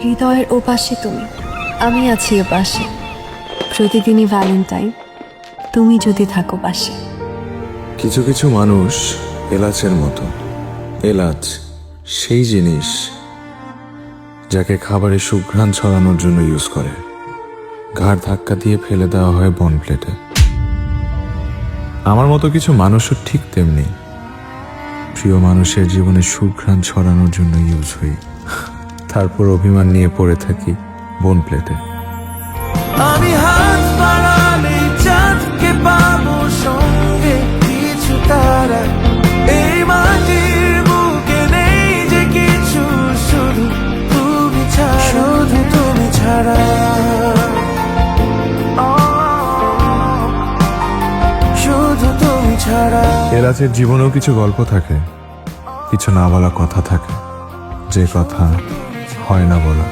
হৃদয়ের ওপাশে তুমি, আমি আছি এপাশে। প্রতিদিনই ভ্যালেন্টাইন, তুমি যদি থাকো পাশে। কিছু কিছু মানুষ এলাচের মতো। এলাচ সেই জিনিস যাকে খাবারে সুঘ্রাণ ছড়ানোর জন্য ইউজ করে, ঘাড় ধাক্কা দিয়ে ফেলে দেওয়া হয় বন প্লেটে। আমার মতো কিছু মানুষও ঠিক তেমনি, প্রিয় মানুষের জীবনে সুঘ্রাণ ছড়ানোর জন্য ইউজ হই, তারপর অভিমান নিয়ে পড়ে থাকি বন প্লেটে। আমি হাত বাড়ালে চাঁদকে পাবো সঙ্গে, কিছু তারা এই মাটির বুকে নেই যে কিছু, শুধু তুমি ছাড়া, শুধু তুমি ছাড়া, শুধু তুমি ছাড়া। এলাচের জীবনেও কিছু গল্প থাকে, কিছু না বলা কথা থাকে, যে কথা হয় না বলা।